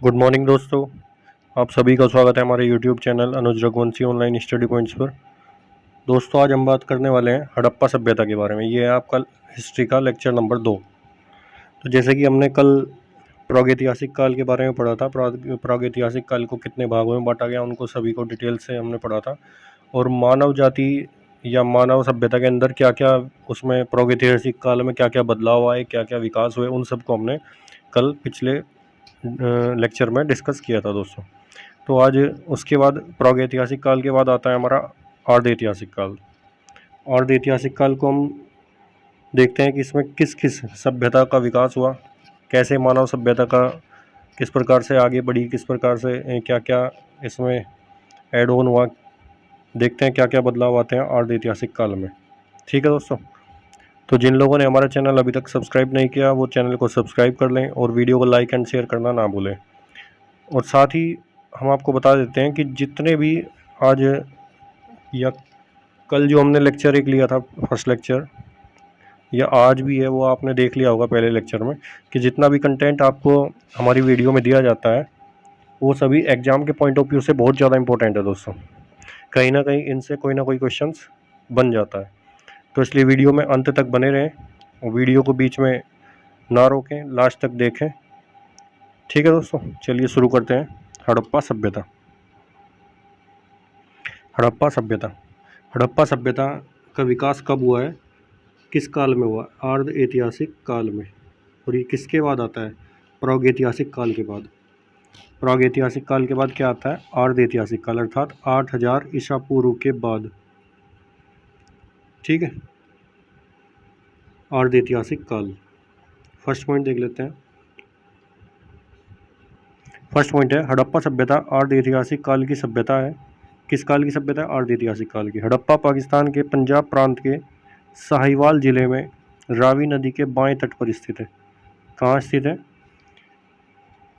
Good morning दोस्तों। आप सभी का स्वागत है हमारे यूट्यूब चैनल अनुज रघुवंशी ऑनलाइन स्टडी पॉइंट्स पर। दोस्तों आज हम बात करने वाले हैं हड़प्पा सभ्यता के बारे में। ये है आपका हिस्ट्री का लेक्चर नंबर 2। तो जैसे कि हमने कल प्रागैतिहासिक काल के बारे में पढ़ा था, प्रागैतिहासिक काल को कितने भागों में बांटा गया उनको सभी को डिटेल से हमने पढ़ा था। और मानव जाति या मानव सभ्यता के अंदर क्या क्या उसमें प्रागैतिहासिक काल में क्या क्या बदलाव आए, क्या क्या विकास हुए, उन सबको हमने कल पिछले लेक्चर में डिस्कस किया था दोस्तों। तो आज उसके बाद प्रागैतिहासिक काल के बाद आता है हमारा अर्ध ऐतिहासिक काल। अर्ध ऐतिहासिक काल को हम देखते हैं कि इसमें किस किस सभ्यता का विकास हुआ, कैसे मानव सभ्यता का किस प्रकार से आगे बढ़ी, किस प्रकार से क्या क्या इसमें ऐड ऑन हुआ। देखते हैं क्या क्या बदलाव आते हैं अर्ध ऐतिहासिक काल में। ठीक है दोस्तों, तो जिन लोगों ने हमारा चैनल अभी तक सब्सक्राइब नहीं किया वो चैनल को सब्सक्राइब कर लें और वीडियो को लाइक एंड शेयर करना ना भूलें। और साथ ही हम आपको बता देते हैं कि जितने भी आज या कल जो हमने लेक्चर एक लिया था, फर्स्ट लेक्चर, या आज भी है, वो आपने देख लिया होगा पहले लेक्चर में, कि जितना भी कंटेंट आपको हमारी वीडियो में दिया जाता है वो सभी एग्ज़ाम के पॉइंट ऑफ व्यू से बहुत ज़्यादा इंपॉर्टेंट है दोस्तों। कहीं ना कहीं इनसे कोई ना कोई क्वेश्चंस बन जाता है। तो इसलिए वीडियो में अंत तक बने रहें और वीडियो को बीच में ना रोकें, लास्ट तक देखें। ठीक है दोस्तों, चलिए शुरू करते हैं। हड़प्पा सभ्यता। हड़प्पा सभ्यता हड़प्पा सभ्यता का विकास कब हुआ है, किस काल में हुआ? अर्ध ऐतिहासिक काल में। और ये किसके बाद आता है? प्रागैतिहासिक काल के बाद। प्रागैतिहासिक काल के बाद क्या आता है? अर्ध ऐतिहासिक काल, अर्थात 8000 ईसा पूर्व के बाद। ठीक है, अर्ध ऐतिहासिक काल। फर्स्ट पॉइंट देख लेते हैं। फर्स्ट पॉइंट है हड़प्पा सभ्यता अर्ध ऐतिहासिक काल की सभ्यता है। किस काल की सभ्यता है? अर्ध ऐतिहासिक काल की। हड़प्पा पाकिस्तान के पंजाब प्रांत के साहिवाल जिले में रावी नदी के बाएं तट पर स्थित है। कहाँ स्थित है?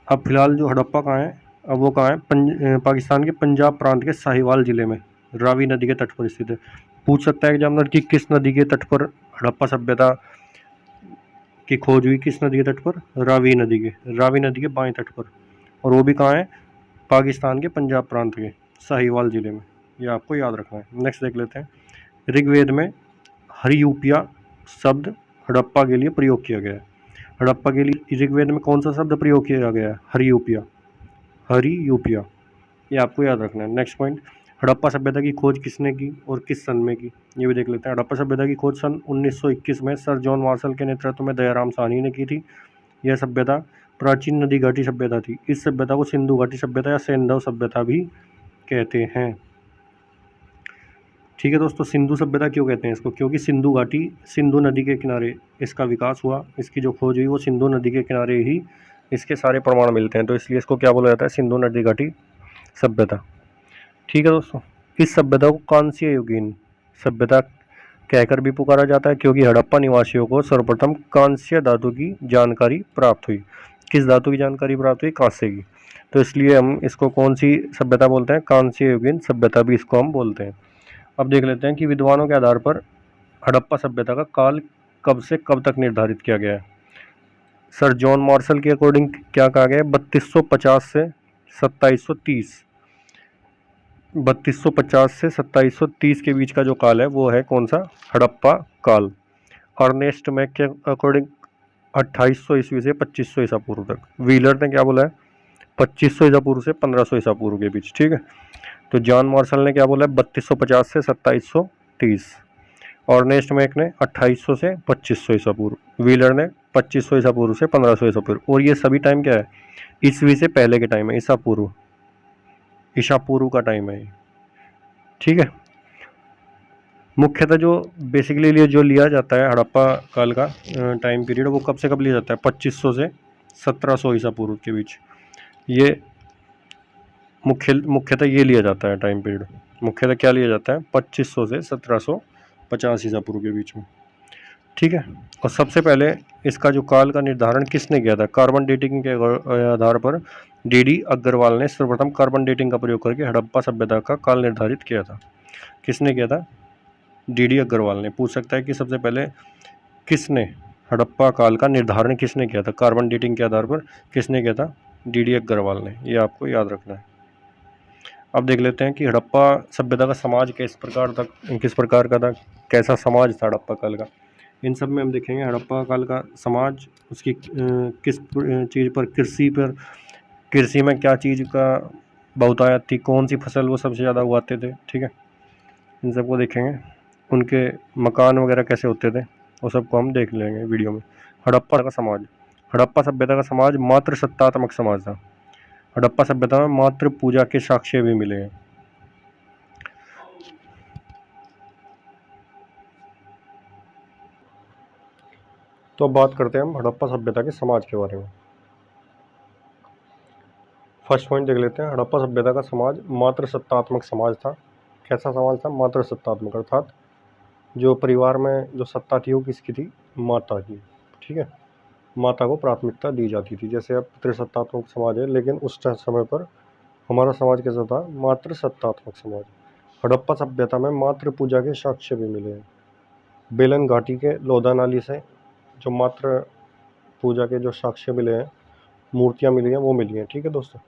अब फिलहाल जो हड़प्पा कहाँ है, अब वो कहाँ है? पाकिस्तान के पंजाब प्रांत के साहिवाल जिले में रावी नदी के तट पर स्थित है। पूछ सकता है एग्जामिनर कि किस नदी के तट पर हड़प्पा सभ्यता की खोज हुई? किस नदी के तट पर? रावी नदी के बाएं तट पर। और वो भी कहाँ है? पाकिस्तान के पंजाब प्रांत के साहिवाल जिले में। ये आपको याद रखना है। नेक्स्ट देख लेते हैं। ऋग्वेद में हरियूपिया शब्द हड़प्पा के लिए प्रयोग किया गया है। हड़प्पा के लिए ऋग्वेद में कौन सा शब्द प्रयोग किया गया है? हरियूपिया। हरियूपिया, ये आपको याद रखना है। नेक्स्ट पॉइंट, हड़प्पा सभ्यता की खोज किसने की और किस सन में की? ये भी देख लेते हैं। हड़प्पा सभ्यता की खोज सन 1921 में सर जॉन मार्शल के नेतृत्व में दयाराम साहनी ने की थी। यह सभ्यता प्राचीन नदी घाटी सभ्यता थी। इस सभ्यता को सिंधु घाटी सभ्यता या सैंधव सभ्यता भी कहते हैं। ठीक है दोस्तों, सिंधु सभ्यता क्यों कहते हैं इसको? क्योंकि सिंधु घाटी, सिंधु नदी के किनारे इसका विकास हुआ। इसकी जो खोज हुई वो सिंधु नदी के किनारे ही इसके सारे प्रमाण मिलते हैं, तो इसलिए इसको क्या बोला जाता है? सिंधु नदी घाटी सभ्यता। ठीक है दोस्तों, इस सभ्यता को कांस्य युगीन सभ्यता कहकर भी पुकारा जाता है क्योंकि हड़प्पा निवासियों को सर्वप्रथम कांस्य धातु की जानकारी प्राप्त हुई। किस धातु की जानकारी प्राप्त हुई? कांस्य की। तो इसलिए हम इसको कौन सी सभ्यता बोलते हैं? कांस्य युगीन सभ्यता भी इसको हम बोलते हैं। अब देख लेते हैं कि विद्वानों के आधार पर हड़प्पा सभ्यता का काल कब से कब तक निर्धारित किया गया है। सर जॉन मार्शल के अकॉर्डिंग क्या कहा गया है? 3250 से 2730। 3250 से 2730 के बीच का जो काल है वो है कौन सा? हड़प्पा काल। अर्नेस्ट मैक के अकॉर्डिंग 2800 ईस्वी से 2500 ईसा पूर्व तक। व्हीलर ने क्या बोला है? 2500 ईसा पूर्व से 1500 ईसा पूर्व के बीच। ठीक है, तो जॉन मार्शल ने क्या बोला है? 3250 से 2730। अर्नेस्ट मैक ने 2800 से 2500 ईसा पूर्व। व्हीलर ने 2500 ईसा पूर्व से 1500 ईसा पूर्व। और ये सभी टाइम क्या है? ईस्वी से पहले के टाइम है, ईसा पूर्व, ईसा पूर्व का टाइम है। ठीक है, मुख्यतः जो बेसिकली लिए जो लिया जाता है हड़प्पा काल का टाइम पीरियड, वो कब से कब लिया जाता है? 2500 से 1700 ईसा पूर्व के बीच। ये मुख्यतः ये लिया जाता है टाइम पीरियड। मुख्यतः क्या लिया जाता है? 2500 से 1750 ईसा पूर्व के बीच में। ठीक है, और सबसे पहले इसका जो काल का निर्धारण किसने किया था? कार्बन डेटिंग के आधार पर डी अग्रवाल ने सर्वप्रथम कार्बन डेटिंग का प्रयोग करके हड़प्पा सभ्यता का काल निर्धारित किया था। किसने किया था? डी अग्रवाल ने। पूछ सकता है कि सबसे पहले किसने हड़प्पा काल का निर्धारण किसने किया था? कार्बन डेटिंग के आधार पर किसने किया था? DD अग्रवाल ने, ये आपको याद रखना है। अब देख लेते हैं कि हड़प्पा सभ्यता का समाज किस प्रकार का था, कैसा समाज था हड़प्पा काल का। इन सब में हम देखेंगे हड़प्पा काल का समाज, उसकी किस चीज़ पर, कृषि में क्या चीज़ का बहुतायत थी, कौन सी फसल वो सबसे ज़्यादा उगाते थे, ठीक है, इन सबको देखेंगे। उनके मकान वगैरह कैसे होते थे वो सबको हम देख लेंगे वीडियो में। हड़प्पा का समाज, हड़प्पा सभ्यता का समाज मातृ सत्तात्मक समाज था। हड़प्पा सभ्यता में मातृ पूजा के साक्ष्य भी मिले हैं। तो अब बात करते हैं हम हड़प्पा सभ्यता के समाज के बारे में। फर्स्ट पॉइंट देख लेते हैं, हड़प्पा सभ्यता का समाज मातृ सत्तात्मक समाज था। कैसा समाज था? मातृ सत्तात्मक, अर्थात जो परिवार में जो सत्ता थी वो किसकी थी? माता की, ठीक है, माता को प्राथमिकता दी जाती थी। जैसे अब पितृसत्तात्मक समाज है, लेकिन उस समय पर हमारा समाज कैसा था? मातृ सत्तात्मक समाज। हड़प्पा सभ्यता में मातृ पूजा के साक्ष्य भी मिले हैं। बेलन घाटी के लोधा नाली से जो मातृ पूजा के जो साक्ष्य मिले हैं, मूर्तियाँ मिली हैं, वो मिली हैं, ठीक है दोस्तों।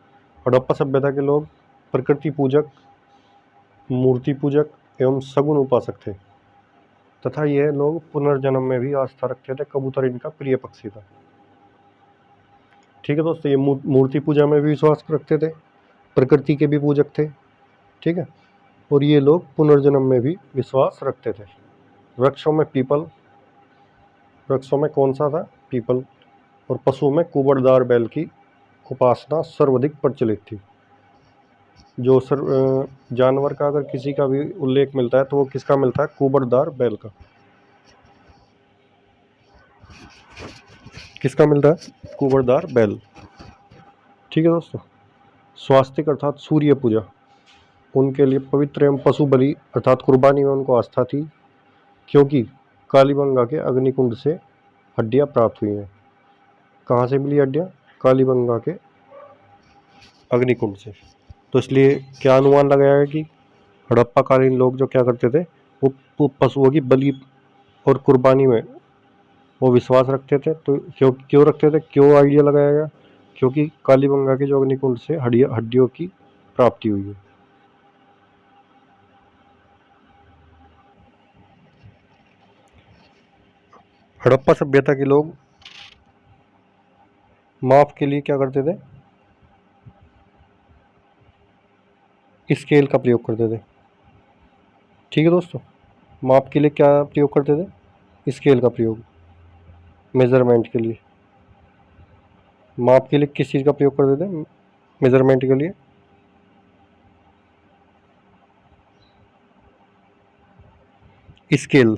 हड़प्पा सभ्यता के लोग प्रकृति पूजक, मूर्ति पूजक एवं सगुन उपासक थे तथा यह लोग पुनर्जन्म में भी आस्था रखते थे। कबूतर इनका प्रिय पक्षी था, ठीक है दोस्तों। ये मूर्ति पूजा में भी विश्वास रखते थे, प्रकृति के भी पूजक थे, ठीक है, और ये लोग पुनर्जन्म में भी विश्वास रखते थे। वृक्षों में पीपल, वृक्षों में कौन सा था? पीपल। और पशु में कुबड़दार बैल की उपासना सर्वाधिक प्रचलित थी। जो जानवर का अगर किसी का भी उल्लेख मिलता है तो वो किसका मिलता है? कुबड़दार बैल का। किसका मिलता है? कुबड़दार बैल, ठीक है दोस्तों। स्वास्तिक अर्थात सूर्य पूजा, उनके लिए पवित्र एवं पशु बलि अर्थात कुर्बानी में उनको आस्था थी, क्योंकि कालीबंगा के अग्निकुंड से हड्डियां प्राप्त हुई हैं। कहाँ से मिली हड्डियां? कालीबंगा के अग्निकुंड से। तो इसलिए क्या अनुमान लगाया है कि हड़प्पा कालीन लोग जो क्या करते थे, वो पशुओं की बलि और कुर्बानी में वो विश्वास रखते थे। तो क्यों रखते थे? क्यों आइडिया लगाया गया? क्योंकि कालीबंगा के जो अग्निकुंड से हड्डियों की प्राप्ति हुई है। हड़प्पा सभ्यता के लोग माप के लिए क्या करते थे? स्केल का प्रयोग करते थे, ठीक है दोस्तों। माप के लिए क्या प्रयोग करते थे? स्केल का प्रयोग। मेजरमेंट के लिए, माप के लिए किस चीज़ का प्रयोग करते थे? मेजरमेंट के लिए स्केल,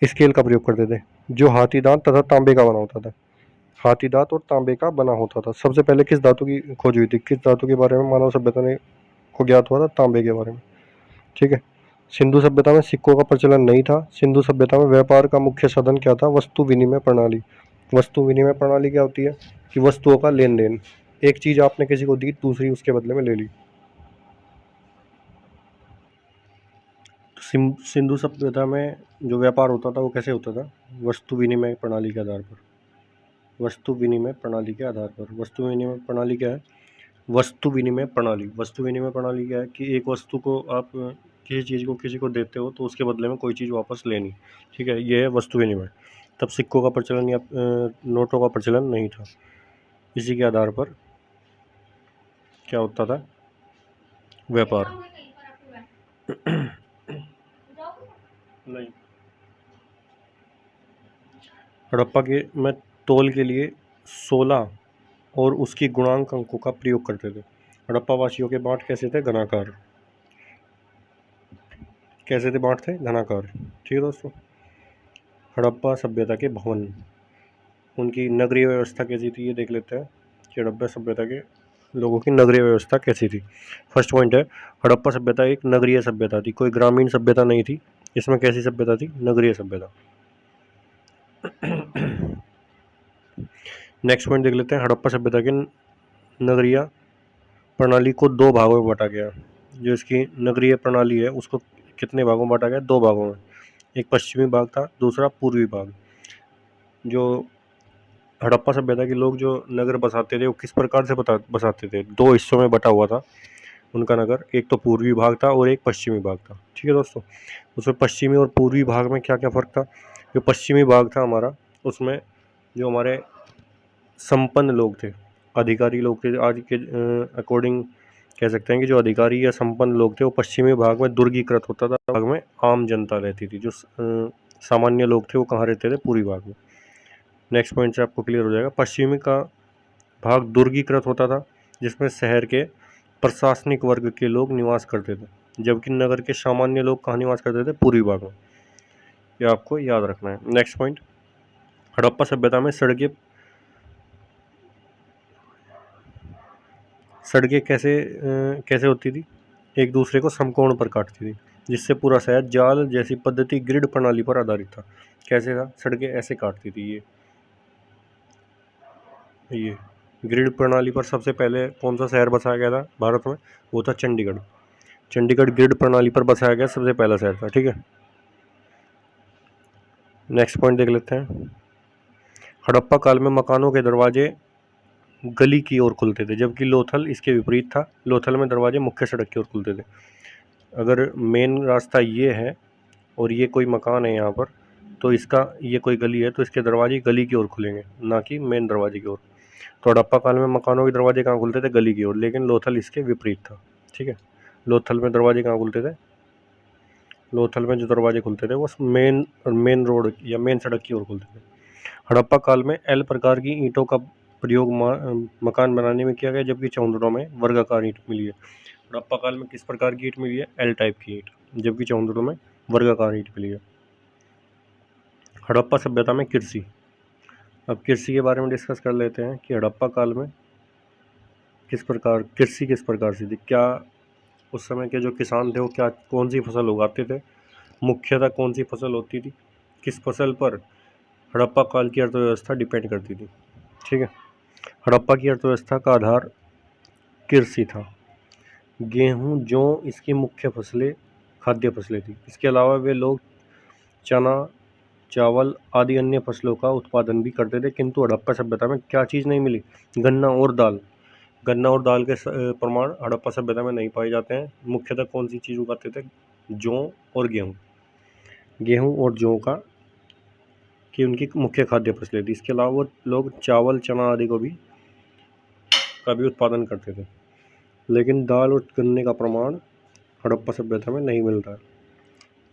स्केल का प्रयोग करते थे, जो हाथी दांत तथा तांबे का बना होता था। हाथी दांत और तांबे का बना होता था। सबसे पहले किस धातु की खोज हुई थी? किस धातु के बारे में मानव सभ्यता ने को ज्ञात हुआ था? तांबे के बारे में, ठीक है। सिंधु सभ्यता में सिक्कों का प्रचलन नहीं था। सिंधु सभ्यता में व्यापार का मुख्य साधन क्या था? वस्तु विनिमय प्रणाली। वस्तु विनिमय प्रणाली क्या होती है? कि वस्तुओं का लेन देन, एक चीज आपने किसी को दी, दूसरी उसके बदले में ले ली। सिंधु सभ्यता में जो व्यापार होता था वो कैसे होता था? वस्तु विनिमय प्रणाली के आधार पर। वस्तु विनिमय प्रणाली के आधार पर। वस्तु विनिमय प्रणाली क्या है? वस्तु विनिमय प्रणाली, वस्तु विनिमय प्रणाली क्या है? कि एक वस्तु को आप किसी चीज़ को किसी को देते हो तो उसके बदले में कोई चीज़ वापस लेनी, ठीक है, ये है वस्तु विनिमय। तब सिक्कों का प्रचलन या नोटों का प्रचलन नहीं था। इसी के आधार पर क्या होता था? व्यापार। नहीं, हड़प्पा के में तौल के लिए 16 और उसकी गुणांक अंकों का प्रयोग करते थे। हड़प्पा वासियों के बाँट कैसे थे? घनाकार। कैसे थे बाँट? थे घनाकार, ठीक है दोस्तों। हड़प्पा सभ्यता के भवन, उनकी नगरीय व्यवस्था कैसी थी, ये देख लेते हैं कि हड़प्पा सभ्यता के लोगों की नगरीय व्यवस्था कैसी थी। फर्स्ट पॉइंट है, हड़प्पा सभ्यता एक नगरीय सभ्यता थी, कोई ग्रामीण सभ्यता नहीं थी। इसमें कैसी सभ्यता थी? नगरीय सभ्यता। नेक्स्ट पॉइंट देख लेते हैं, हड़प्पा सभ्यता के नगरीय प्रणाली को 2 भागों में बांटा गया। जो इसकी नगरीय प्रणाली है उसको कितने भागों में बांटा गया? 2 भागों में। एक पश्चिमी भाग था, दूसरा पूर्वी भाग। जो हड़प्पा सभ्यता के लोग जो नगर बसाते थे वो किस प्रकार से बसाते थे। दो हिस्सों में बटा हुआ था उनका नगर, एक तो पूर्वी भाग था और एक पश्चिमी भाग था। ठीक है दोस्तों, उसमें पश्चिमी और पूर्वी भाग में क्या क्या फ़र्क था। जो पश्चिमी भाग था हमारा, उसमें जो हमारे संपन्न लोग थे, अधिकारी लोग थे, आज के अकॉर्डिंग कह सकते हैं कि जो अधिकारी या संपन्न लोग थे वो पश्चिमी भाग में दुर्गीकृत होता था, भाग में आम जनता रहती थी। जो सामान्य लोग थे वो कहाँ रहते थे, पूर्वी भाग में। नेक्स्ट पॉइंट से आपको क्लियर हो जाएगा। पश्चिमी का भाग दुर्गीकृत होता था, जिसमें शहर के प्रशासनिक वर्ग के लोग निवास करते थे, जबकि नगर के सामान्य लोग कहाँ निवास करते थे, पूर्वी भाग में। ये आपको याद रखना है। नेक्स्ट पॉइंट, हड़प्पा सभ्यता में सड़कें कैसे होती थी, एक दूसरे को समकोण पर काटती थी, जिससे पूरा शहर जाल जैसी पद्धति ग्रिड प्रणाली पर आधारित था। कैसे था, सड़कें ऐसे काटती थी। ये ग्रिड प्रणाली पर सबसे पहले कौन सा शहर बसाया गया था भारत में, वो था चंडीगढ़। चंडीगढ़ ग्रिड प्रणाली पर बसाया गया सबसे पहला शहर था। ठीक है, नेक्स्ट पॉइंट देख लेते हैं। हड़प्पा काल में मकानों के दरवाजे गली की ओर खुलते थे, जबकि लोथल इसके विपरीत था। लोथल में दरवाजे मुख्य सड़क की ओर खुलते थे। अगर मेन रास्ता ये है और ये कोई मकान है यहाँ पर, तो इसका ये कोई गली है तो इसके दरवाजे गली की ओर खुलेंगे, ना कि मेन दरवाजे की ओर। तो हड़प्पा काल में मकानों के दरवाजे कहाँ खुलते थे, गली की ओर, लेकिन लोथल इसके विपरीत था। ठीक है, लोथल में दरवाजे कहाँ खुलते थे, लोथल में जो दरवाजे खुलते थे वो मेन रोड या मेन सड़क की ओर खुलते थे। हड़प्पा काल में एल प्रकार की ईंटों का प्रयोग मकान बनाने में किया गया, जबकि चौंधरों में वर्गाकार ईंट मिली है। हड़प्पा काल में किस प्रकार की ईंट मिली है, एल टाइप की ईंट, जबकि चौंधरों में वर्गाकार ईंट मिली है। हड़प्पा सभ्यता में कृषि, अब कृषि के बारे में डिस्कस कर लेते हैं कि हड़प्पा काल में कृषि किस प्रकार से थी। क्या उस समय के जो किसान थे वो कौन सी फसल उगाते थे, मुख्यतः कौन सी फसल होती थी, किस फसल पर हड़प्पा काल की अर्थव्यवस्था डिपेंड करती थी। ठीक है, हड़प्पा की अर्थव्यवस्था का आधार कृषि था। गेहूँ, जौ इसकी मुख्य फसलें, खाद्य फसलें थी। इसके अलावा वे लोग चना, चावल आदि अन्य फसलों का उत्पादन भी करते थे, किंतु हड़प्पा सभ्यता में क्या चीज़ नहीं मिली, गन्ना और दाल। गन्ना और दाल के प्रमाण हड़प्पा सभ्यता में नहीं पाए जाते हैं। मुख्यतः कौन सी चीज़ उगाते थे, जौ और गेहूँ। गेहूँ और जौ की उनकी मुख्य खाद्य फसलें थी। इसके अलावा वो लोग चावल, चना आदि का भी उत्पादन करते थे, लेकिन दाल और गन्ने का प्रमाण हड़प्पा सभ्यता में नहीं मिलता है।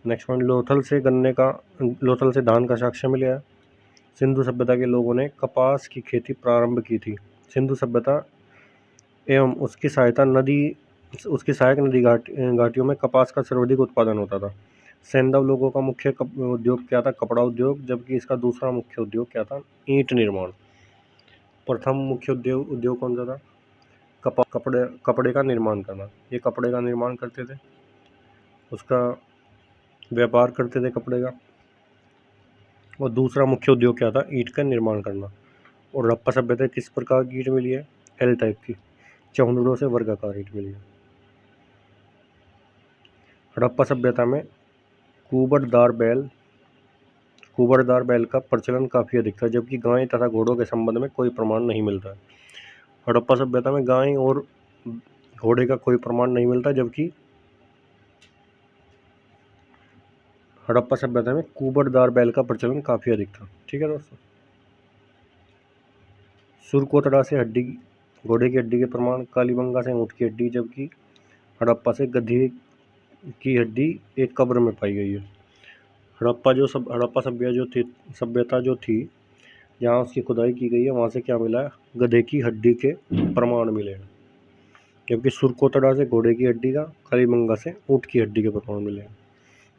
नेक्स्ट पॉइंट, लोथल से धान का साक्ष्य मिला है। सिंधु सभ्यता के लोगों ने कपास की खेती प्रारंभ की थी। सिंधु सभ्यता एवं उसकी सहायक नदी घाटियों में कपास का सर्वाधिक उत्पादन होता था। सैंधव लोगों का मुख्य उद्योग क्या था, कपड़ा उद्योग, जबकि इसका दूसरा मुख्य उद्योग क्या था, ईंट निर्माण। प्रथम मुख्य उद्योग कौन सा था, कपड़े का निर्माण करना। ये कपड़े का निर्माण करते थे, उसका व्यापार करते थे कपड़े का। और दूसरा मुख्य उद्योग क्या था, ईंट का निर्माण करना। और हड़प्पा सभ्यता किस प्रकार की ईंट मिली है, एल टाइप की, चौंधड़ों से वर्गाकार ईंट मिली है। हड़प्पा सभ्यता में कुबड़दार बैल का प्रचलन काफ़ी अधिक था, जबकि गाय तथा घोड़ों के संबंध में कोई प्रमाण नहीं मिलता है। हड़प्पा सभ्यता में गाय और घोड़े का कोई प्रमाण नहीं मिलता, जबकि हड़प्पा सभ्यता में कुबड़दार बैल का प्रचलन काफ़ी अधिक था। ठीक है दोस्तों, सुरकोतड़ा से घोड़े की हड्डी के प्रमाण, कालीबंगा से ऊँट की हड्डी, जबकि हड़प्पा से गधे की हड्डी एक कब्र में पाई गई है। हड़प्पा सभ्यता जो थी, जहाँ उसकी खुदाई की गई है वहाँ से क्या मिला है, गधे की हड्डी के प्रमाण मिले हैं, जबकि सुरकोतड़ा से घोड़े की हड्डी का, कालीबंगा से ऊँट की हड्डी के प्रमाण मिले हैं।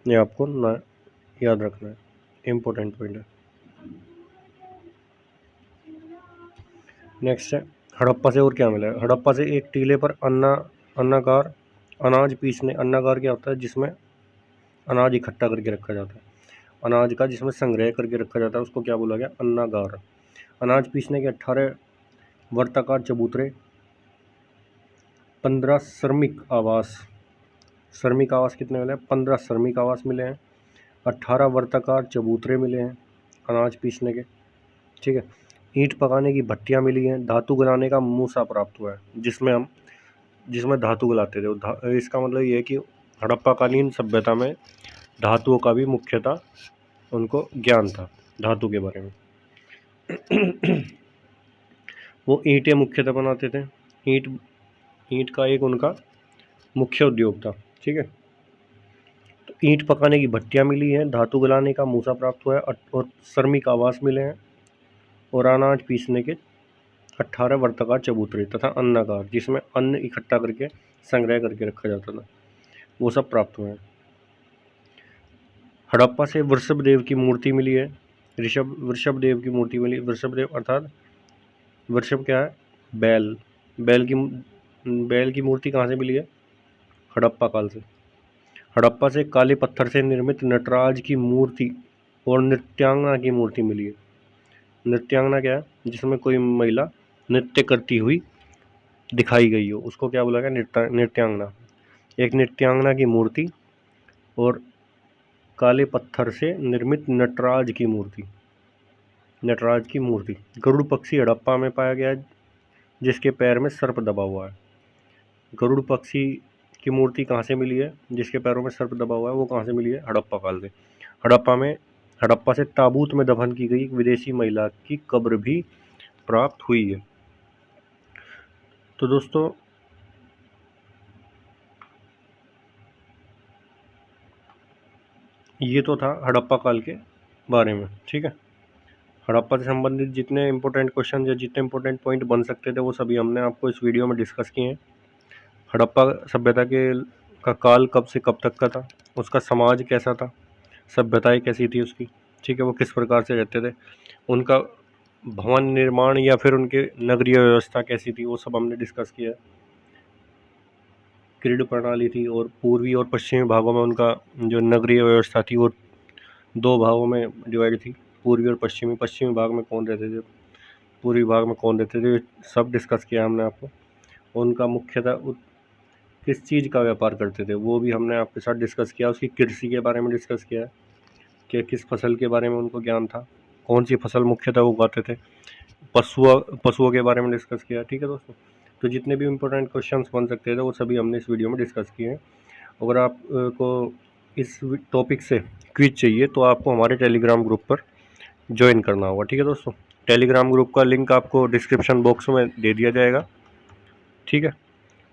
ये आपको ना याद रखना है, इम्पोर्टेंट पॉइंट है। नेक्स्ट है, हड़प्पा से और क्या मिला है। हड़प्पा से एक टीले पर अनाज पीसने, अन्नागार क्या होता है, जिसमें अनाज इकट्ठा करके रखा जाता है, अनाज का जिसमें संग्रह करके रखा जाता है, उसको क्या बोला गया, अन्नागार। अनाज पीसने के 18 वर्ताकार चबूतरे, 15 श्रमिक आवास कितने मिले हैं, 15 श्रमिक आवास मिले हैं, 18 वर्ताकार चबूतरे मिले हैं अनाज पीसने के। ठीक है, ईंट पकाने की भट्टियाँ मिली हैं, धातु गलाने का मूसा प्राप्त हुआ है, जिसमें धातु गलाते थे। इसका मतलब ये है कि हड़प्पाकालीन सभ्यता में धातुओं का भी मुख्यतः उनको ज्ञान था, धातु के बारे में। वो ईंटें मुख्यतः बनाते थे। ईंट का एक उनका मुख्य उद्योग था। ठीक है, तो ईंट पकाने की भट्टियाँ मिली हैं, धातु गलाने का मूसा प्राप्त हुआ है और श्रमिक आवास मिले हैं, और अनाज पीसने के 18 वर्ताकार चबूतरे तथा अन्नागार, जिसमें अन्न इकट्ठा करके संग्रह करके रखा जाता था, वो सब प्राप्त हुए हैं। हड़प्पा से वृषभदेव की मूर्ति मिली है। वृषभदेव की मूर्ति मिली। वृषभदेव अर्थात वृषभ क्या है? बैल। बैल की मूर्ति कहाँ से मिली है? हड़प्पा काल से। हड़प्पा से काले पत्थर से निर्मित नटराज की मूर्ति और नृत्यांगना की मूर्ति मिली है। नृत्यांगना क्या है? जिसमें कोई महिला नृत्य करती हुई दिखाई गई हो, उसको क्या बोला गया? नृत्यांगना। एक नृत्यांगना की मूर्ति और काले पत्थर से निर्मित नटराज की मूर्ति। गरुड़ पक्षी हड़प्पा में पाया गया है, जिसके पैर में सर्प दबा हुआ है। गरुड़ पक्षी की मूर्ति कहाँ से मिली है? जिसके पैरों में सर्प दबा हुआ है, वो कहाँ से मिली है? हड़प्पा काल से। हड़प्पा से ताबूत में दफन की गई एक विदेशी महिला की कब्र भी प्राप्त हुई है। तो दोस्तों, ये तो था हड़प्पा काल के बारे में। ठीक है, हड़प्पा से संबंधित जितने इंपॉर्टेंट क्वेश्चन या जितने इंपॉर्टेंट पॉइंट बन सकते थे वो सभी हमने आपको इस वीडियो में डिस्कस किए हैं। हड़प्पा सभ्यता का काल कब से कब तक का था, उसका समाज कैसा था, सभ्यताएं कैसी थी उसकी, ठीक है, वो किस प्रकार से रहते थे, उनका भवन निर्माण या फिर उनके नगरीय व्यवस्था कैसी थी, वो सब हमने डिस्कस किया है। ग्रिड प्रणाली थी और पूर्वी और पश्चिमी भागों में उनका जो नगरीय व्यवस्था थी वो 2 भागों में डिवाइड थी, पूर्वी और पश्चिमी। पश्चिमी भाग में कौन रहते थे, पूर्वी भाग में कौन रहते थे, सब डिस्कस किया हमने आपको। उनका मुख्यतः किस चीज़ का व्यापार करते थे वो भी हमने आपके साथ डिस्कस किया। उसकी कृषि के बारे में डिस्कस किया कि किस फसल के बारे में उनको ज्ञान था, कौन सी फसल मुख्यतः उगाते थे, पशुओं के बारे में डिस्कस किया। ठीक है दोस्तों, तो जितने भी इम्पोर्टेंट क्वेश्चंस बन सकते थे वो सभी हमने इस वीडियो में डिस्कस किए हैं। अगर आपको इस टॉपिक से क्विज चाहिए तो आपको हमारे टेलीग्राम ग्रुप पर ज्वाइन करना होगा। ठीक है दोस्तों, टेलीग्राम ग्रुप का लिंक आपको डिस्क्रिप्शन बॉक्स में दे दिया जाएगा। ठीक है,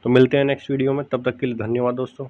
तो मिलते हैं नेक्स्ट वीडियो में, तब तक के लिए धन्यवाद दोस्तों।